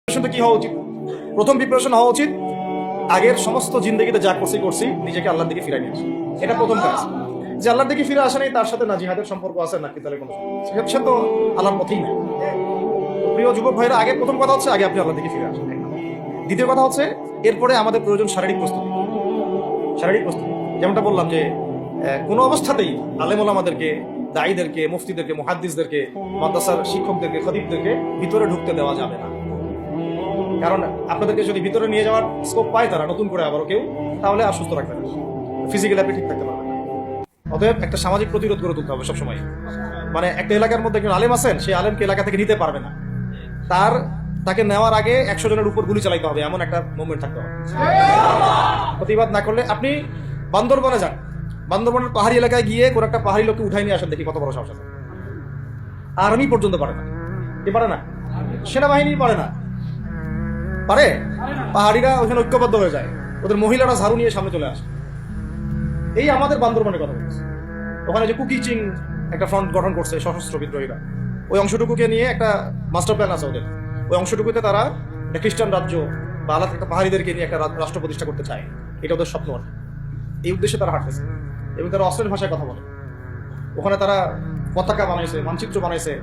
প্রিপারেশনটা কি হওয়া উচিত? প্রথম প্রিপারেশন হওয়া উচিত আগের সমস্ত জিন্দগিতে যা করছি নিজেকে আল্লাহর দিকে ফিরাই নিয়ে আসি। এটা প্রথম কাজ। যে আল্লাহর দিকে ফিরে আসে নাই তার সাথে না জিহাদের সম্পর্ক আছে না কিতালের কোনো সম্পর্ক, সে তো আল্লাহর পথেই না। প্রিয় যুবক ভাইরা, আগে প্রথম কথা হচ্ছে আগে আপনি আল্লাহর দিকে ফিরে আসেন। দ্বিতীয় কথা হচ্ছে এরপরে আমাদের প্রয়োজন শারীরিক প্রস্তুতি। শারীরিক প্রস্তুতি যেমনটা বললাম যে কোনো অবস্থাতেই আলেম ওলামাদেরকে, দায়ীদেরকে, মুফতিদেরকে, মুহাদ্দিসদেরকে, মাদ্রাসার শিক্ষকদেরকে, খতিবদেরকে ভিতরে ঢুকতে দেওয়া যাবে না। কারণ আপনাদেরকে যদি ভিতরে নিয়ে যাওয়ার স্কোপ পায় তারা নতুন করে আবারও কেউ, তাহলে আর সুস্থ রাখবে না, ফিজিক্যালি আপনি ঠিক থাকতে পারবেন না। অতএব একটা সামাজিক প্রতিরোধ গড়ে তুলতে হবে সবসময়। মানে একটা এলাকার মধ্যে একজন আলেম আছেন, সেই আলেমকে এলাকা থেকে নিতে পারবে না, তাকে নেওয়ার আগে 100 জনের উপর গুলি চালাইতে হবে, এমন একটা মুভমেন্ট থাকতে হবে। প্রতিবাদ না করলে আপনি বান্দরবনে যান, বান্দরবনের পাহাড়ি এলাকায় গিয়ে কোন একটা পাহাড়ি লোককে উঠাই নিয়ে আসেন, দেখি কত বড় সাহস আছে। আর্মি পর্যন্ত পারে না। কি পারে না? সেনাবাহিনী পারে না। পারে? পাহাড়িরা ওখানে ঐক্যবদ্ধ হয়ে যায়, ওদের মহিলারা ঝাড়ু নিয়ে সামনে চলে আসে। এই আমাদের বান্দরবনের কথা বলছি। ওখানে যে কুকি চিং একটা ফ্রন্ট গঠন করছে সশস্ত্র বিদ্রোহীরা, ওই অংশটুকুকে নিয়ে একটা মাস্টার প্ল্যান আছে ওদের। ওই অংশটুকুতে তারা একটা খ্রিস্টান রাজ্য বা আলাদা একটা পাহাড়িদেরকে নিয়ে একটা রাষ্ট্র প্রতিষ্ঠা করতে চায়। এটা ওদের স্বপ্ন। এই উদ্দেশ্যে তারা হাঁটতেছে এবং তারা অস্ট্রেলিয়ান ভাষায় কথা বলে। ওখানে তারা পতাকা বানাইছে, মানচিত্র বানাইছে।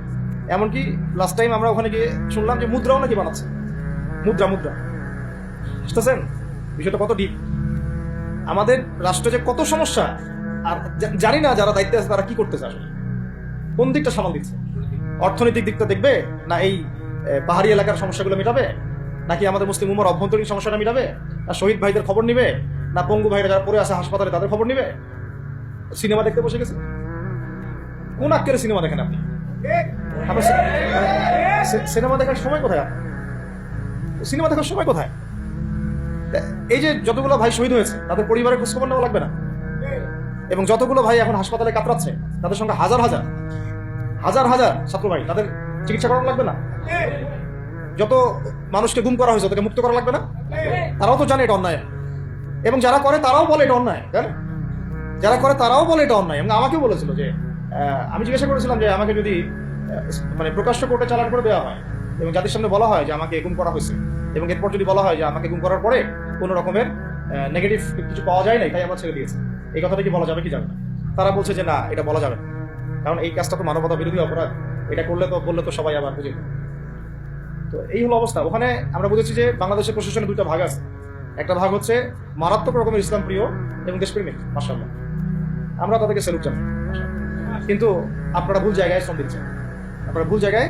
এমনকি লাস্ট টাইম আমরা ওখানে গিয়ে শুনলাম যে মুদ্রাও নাকি বানাচ্ছে। মুদ্রা বুঝতেছেন বিষয়টা কত ডিপ? আমাদের রাষ্ট্রে যে কত সমস্যা, আর জানি না যারা দায়িত্বে আছে তারা কি করতেছে, আসলে কোন দিকটা সামাল দিচ্ছে। অর্থনৈতিক দিকটা দেখবে না এই পাহাড়ি এলাকার সমস্যাগুলো মেটাবে, নাকি আমাদের মুসলিম উম্মার অভ্যন্তরীণ সমস্যাটা মেটাবে, না শহীদ ভাইদের খবর নিবে, না পঙ্গু ভাইরা যারা পড়ে আছে হাসপাতালে তাদের খবর নিবে? সিনেমা দেখতে বসে গেছে। কোন আক্কেরে সিনেমা দেখেন আপনি? সিনেমা দেখার সময় কোথায়? সিনেমা দেখার সময় কোথায়? এই যে যতগুলো ভাই শহীদ হয়েছে তাদের পরিবারের খোঁজখবর নেওয়া লাগবে না? এবং যতগুলো ভাই এখন হাসপাতালে কাতরাচ্ছে তাদের সঙ্গে হাজার হাজার ছাত্র ভাই, তাদের চিকিৎসা করানো লাগবে না? যত মানুষকে গুম করা হয়েছে তাদেরকে মুক্ত করা লাগবে না? তারাও তো জানে এটা অন্যায়, এবং যারা করে তারাও বলে এটা অন্যায়। যারা করে তারাও বলে এটা অন্যায়। এবং আমাকেও বলেছিল যে আমি জিজ্ঞাসা করেছিলাম যে আমাকে যদি মানে প্রকাশ্য কোর্টে চালান করে দেওয়া হয় এবং যাদের সামনে বলা হয় যে আমাকে গুম করা হয়েছে, এবং এরপর যদি বলা হয় যে আমাকে গুম করার পরে কোনো রকমের নেগেটিভ কিছু পাওয়া যায় নাই তাই আমরা ছেড়ে দিয়েছি, এই কথাটা কি বলা যাবে কি যাবে না? তারা বলছে যে না, এটা বলা যাবে না, কারণ এই কাজটা তো মানবতা বিরোধী অপরাধ, এটা বললে তো সবাই আবার বুঝে। তো এই হলো অবস্থা। ওখানে আমরা বুঝেছি যে বাংলাদেশের প্রশাসনের দুইটা ভাগ আছে। একটা ভাগ হচ্ছে মারাত্মক রকমের ইসলাম প্রিয় এবং দেশপ্রেমিক, মাশাআল্লাহ, আমরা তাদেরকে স্যালুট জানাই। কিন্তু আপনারা ভুল জায়গায় শ্রম দিচ্ছেন, আপনারা ভুল জায়গায়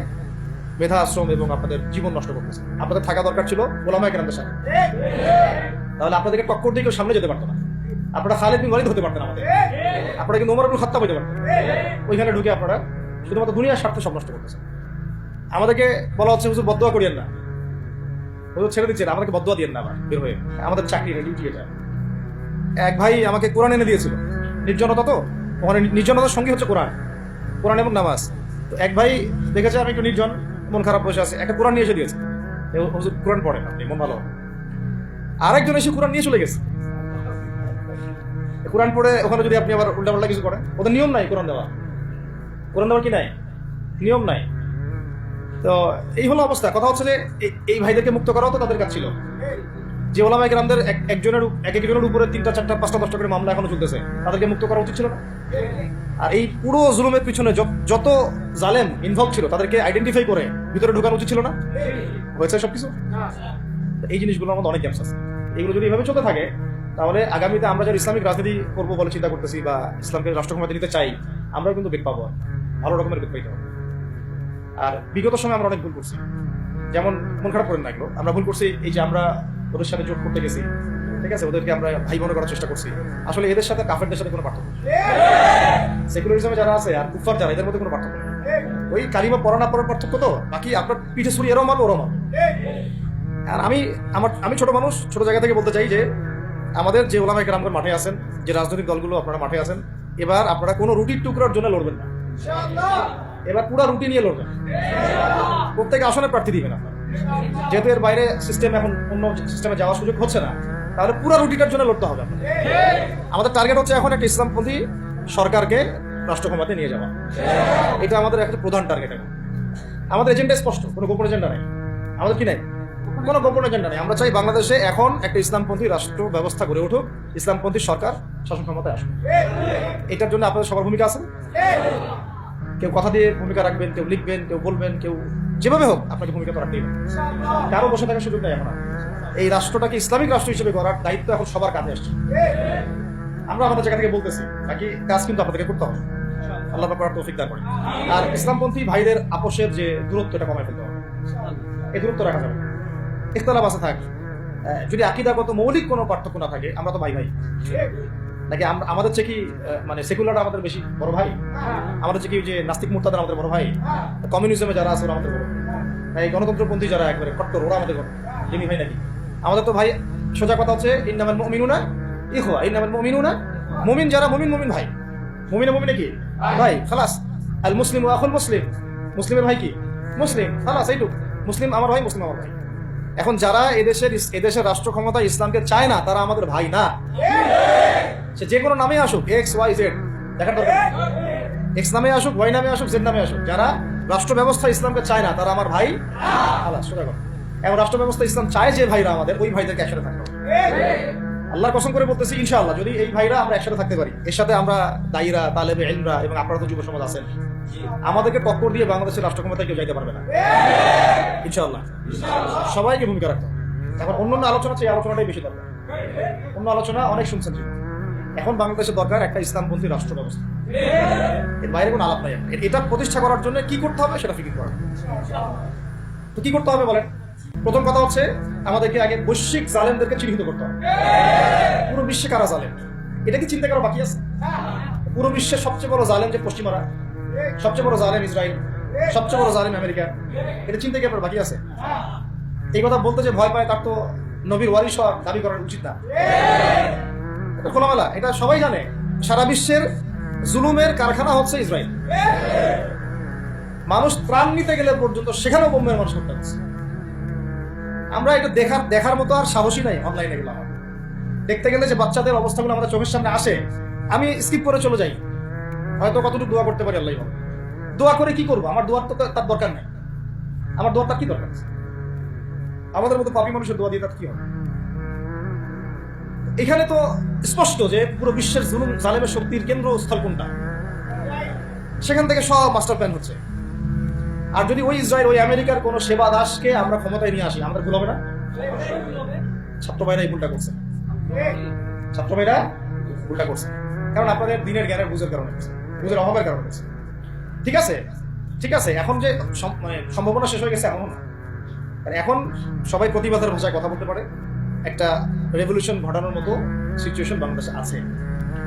মেধা আশ্রম এবং আপনাদের জীবন নষ্ট করতেছে। আপনাদের থাকা দরকার ছিল ওলামায়ে কেরামদের সাথে, তাহলে আপনাদেরকে টক্কর দিয়ে কেউ সামনে যেতে পারতো না। আপনারা খালিদ বিন ওয়ালিদ হতে পারতেন আমাদের, আপনারা কিন্তু ওমর ইবনুল খাত্তাব হতে পারতেন। ওইখানে ঢুকে আপনারা শুধুমাত্র দুনিয়ার স্বার্থে সব নষ্ট করতেছেন। আমাদেরকে বলা হচ্ছে হুজুর বদদোয়া করিয়েন না, হুজুর ছেড়ে দিচ্ছেন, আমাদেরকে বদদোয়া দিয়েন না আবার বের হয়ে, আমাদের চাকরি ডিউটি এটা। এক ভাই আমাকে কোরআন এনে দিয়েছিল, নির্জনতা তো ওখানে, নির্জনতার সঙ্গী হচ্ছে কোরআন এবং নামাজ। তো এক ভাই দেখেছে আমি একটু নির্জন, মন খারাপ বসে আছে, একটা কোরআন নিয়ে এসে দিয়েছে, হুজুর কোরআন পড়েন আপনি, মন ভালো। আরেকজন এসে কোরআন নিয়ে চলে গেছে। কোরআন পড়ে ওখানে যদি আপনি আবার উল্টাপাল্টা কিছু করেন, ওদের নিয়ম নাই কোরআন দেওয়ার কি নাই, নিয়ম নাই। তো এই হলো অবস্থা। কথা হচ্ছে যে এই ভাইদেরকে মুক্ত করাও তো তাদের কাজ ছিল। যে ওলামায়ে কেরামদের একজনের উপরে 3টা 4টা 5টা 10টা করে মামলা এখনো চলতেছে, তাদেরকে মুক্ত করা উচিত ছিল না? আর এই পুরো জুলুমের পিছনে যত জালেম ইনভলভ ছিল তাদেরকে আইডেন্টিফাই করে ভিতরে ঢোকানো উচিত ছিল না? হয়েছে সবকিছু? এই জিনিসগুলোর মধ্যে অনেক গ্যাপস আছে। এগুলো যদি এভাবে চলতে থাকে তাহলে আগামীতে আমরা যারা ইসলামিক রাজনীতি করবো বলে চিন্তা করতেছি বা ইসলামকে রাষ্ট্র ক্ষমতা নিতে চাই, আমরাও কিন্তু বেগ পাবো, ভালো রকমের বেগ পাইতে হবে। আর বিগত সময় আমরা অনেক ভুল করছি, যেমন মন খারাপ করেন না এগুলো, আমরা ভুল করছি এই যে আমরা ওদের সাথে জোট করতে গেছি, ঠিক আছে, ওদেরকে আমরা ভাই মনে করার চেষ্টা করছি। আসলে এদের সাথে কাফেরদের সাথে কোনো পার্থক্য নেই। সেকুলারিজমে যারা আছে আর কুফার যারা, এদের মধ্যে কোনো পার্থক্য নেই। ওই কালিমা পড়া না পড়ার পার্থক্য, তো বাকি আপনার পিঠে ছুরি এরও মারবো ওরও মারবো। আর আমি ছোট মানুষ, ছোট জায়গা থেকে বলতে চাই যে আমাদের যে ওলামায়ে কেরামগণ মাঠে আছেন, যে রাজনৈতিক দলগুলো আপনারা মাঠে আছেন, এবার আপনারা কোনো রুটির টুকরার জন্য লড়বেন না, এবার পুরো রুটি নিয়ে লড়বেন। প্রত্যেক আসনে প্রার্থী দিবেন আপনারা, যেহেতু এর বাইরে সিস্টেম এখন অন্য সিস্টেমে যাওয়ার সুযোগ হচ্ছে না, তাহলে পুরো রুটিটার জন্য লড়তে হবে। আমাদের টার্গেট হচ্ছে এখন একটা ইসলামপন্থী সরকারকে রাষ্ট্র ক্ষমতায় নিয়ে যাওয়া, এটা আমাদের একটা প্রধান টার্গেট। এখন আমাদের এজেন্ডা স্পষ্ট, কোনো গোপন এজেন্ডা নাই। আমাদের কি নাই? কোনো গোপন এজেন্ডা নেই। আমরা চাই বাংলাদেশে এখন একটা ইসলামপন্থী রাষ্ট্র ব্যবস্থা গড়ে উঠুক, ইসলামপন্থী সরকার শাসন ক্ষমতায় আসুক। এটার জন্য আপনাদের সবার ভূমিকা আছে। কেউ কথা দিয়ে ভূমিকা রাখবেন, কেউ লিখবেন, কেউ বলবেন, কেউ যেভাবে হোক আপনাকে ভূমিকা তো রাখতেই হবে। কারো বসে থাকার সুযোগ নেই। আমরা এই রাষ্ট্রটাকে ইসলামিক রাষ্ট্র হিসেবে গড়ার দায়িত্ব এখন সবার কাঁধে আসছে। আমরা আমাদের জায়গা থেকে বলতেছি, বাকি কাজ কিন্তু আপনাদেরকে করতে হবে। আল্লাহ পাক করার তৌফিক দান করেন। আর ইসলামপন্থী ভাইদের আপোষের যে দূরত্ব, এটা কমায় ফেলতে হবে। এই দূরত্ব রাখা যাবে। ইখতিলাফ আছে থাক, যদি আকীদাগত মৌলিক কোনো পার্থক্য না থাকে, আমরা তো ভাই ভাই নাকি? আমাদের চেয়ে কি মানে সেকুলাররা আমাদের বেশি বড় ভাই? আমাদের চেয়ে কি যে নাস্তিক মুরতাদরা আমাদের বড় ভাই? কমিউনিজমে যারা আছে ওরা আমাদের বড় ভাই? গণতন্ত্রপন্থী যারা একবারে কট্টর, ওরা আমাদের জিমি ভাই নাকি? আমাদের তো ভাই, সোজা কথা হচ্ছে ইন্নামাল মুমিনুনা ইখওয়া, ইন্নামাল মুমিনুনা, মুমিন যারা মুমিন ভাই। মুমিনে কি ভাই? খালাস। আল মুসলিম ওয়া আখুল মুসলিম, মুসলিমের ভাই কি? মুসলিম। খালাস, এইটুক। মুসলিম আমার ভাই, মুসলিম আমার ভাই। এখন যারা এদেশের রাষ্ট্র ক্ষমতা ইসলামকে চায় না, তারা আমাদের ভাই না। সে যে কোনো নামে আসুক, এক্স ওয়াই জেড, দেখার দরকার। এক্স নামে আসুক, ওয়াই নামে আসুক, জেড নামে আসুক, যারা রাষ্ট্র ব্যবস্থা ইসলামকে চায় না, তারা আমার ভাই। খালাস, সোজা কথা। এখন রাষ্ট্র ব্যবস্থা ইসলাম চায় যে ভাইরা আমাদের, ওই ভাইদেরকে একসাথে থাকতে হবে। আল্লাহর কসম করে বলতেছি, ইনশাআল্লাহ যদি এই ভাইরা আমরা একসাথে থাকতে পারি, এর সাথে আমরা দায়ীরা, তালেবে ইলমরা এবং আপনারা তো যুব সমাজ আছেন, আমাদেরকে টক্কর দিয়ে বাংলাদেশের রাষ্ট্র ক্ষমতায় কেউ যাইতে পারবে না। ইনশাআল্লাহ সবাইকে ভূমিকা রাখতে হবে। এখন অন্য আলোচনা চাই, আলোচনাটাই বেশি দরকার। অন্য আলোচনা অনেক শুনছেন। এখন বাংলাদেশের দরকার একটা ইসলামপন্থী রাষ্ট্র ব্যবস্থা। এর বাইরে কোনো আলাপ নাই। এটা প্রতিষ্ঠা করার জন্য কি করতে হবে সেটা ফিকির করা। তো কি করতে হবে বলেন? প্রথম কথা হচ্ছে আমাদেরকে আগে বৈশ্বিক জালেমদেরকে চিহ্নিত করতে হবে। পুরো বিশ্বে কারা জালেম, এটা কি চিন্তা করা বাকি আছে? পুরো বিশ্বের সবচেয়ে বড় জালেম যে পশ্চিমারা, সবচেয়ে বড় জালেম ইসরায়েল, সবচেয়ে বড় জালেম আমেরিকা, এটা চিন্তা কি আপনার বাকি আছে? এই কথা বলতে যে ভয় পায়, তার তো নবীর ওয়ারিস দাবি করা উচিত না। খোলামেলা এটা সবাই জানে, সারা বিশ্বের জুলুমের কারখানা হচ্ছে ইসরায়েল। মানুষ ত্রাণ নিতে গেলে পর্যন্ত সেখানেও বোম্বের মানুষ করতে হচ্ছে। আমরা এটা দেখার মতো আর সাহসী নাই। অনলাইনে গেলাম দেখতে গেলে যে বাচ্চাদের অবস্থাগুলো আমাদের চোখের সামনে আসে, আমি স্কিপ করে চলে যাই। হয়তো কতটুকু দোয়া করতে পারি আল্লাহ ভালো। দোয়া করে কি করবো? আমার দোয়ার তো তার দরকার নেই। আমার দোয়ার তার কি দরকার? আমাদের মতো পাপী মানুষের দোয়া দিয়ে তার কি হবে? এখানে তো স্পষ্ট যে পুরো বিশ্বের জুলুম জালেমের শক্তির কেন্দ্রস্থল কোনটা, সেখান থেকে সব মাস্টার প্ল্যান হচ্ছে। আর যদি ওই ইসরায়েল, ওই আমেরিকার কোন সেবা দাসকে আমরা ক্ষমতায় নিয়ে আসি, আমাদের ভুল হবে না? ছাত্র ভাইরা এই ভুলটা করছে। ছাত্র ভাইরা ভুলটা করছে কারণ আপনাদের দিনের জ্ঞানের বুঝের কারণে, বুঝের অভাবের কারণে। ঠিক আছে, ঠিক আছে। এখন যে সম্ভাবনা শেষ হয়ে গেছে এমন না। এখন সবাই প্রতিবাদের ভাষায় কথা বলতে পারে। একটা রেভলিউশন ঘটানোর মতো সিচুয়েশন বাংলাদেশে আছে।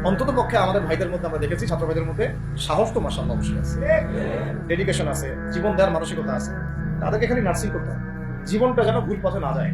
অন্তত পক্ষে আমাদের ভাইদের মধ্যে আমরা দেখেছি, ছাত্র ভাইদের মধ্যে সাহস তো মাশাআল্লাহ অবশ্যই আছে, ডেডিকেশন আছে, জীবন দেওয়ার মানসিকতা আছে। তাদেরকে খালি নার্সিং করতে হবে, জীবনটা যেন ভুল পথে না যায়।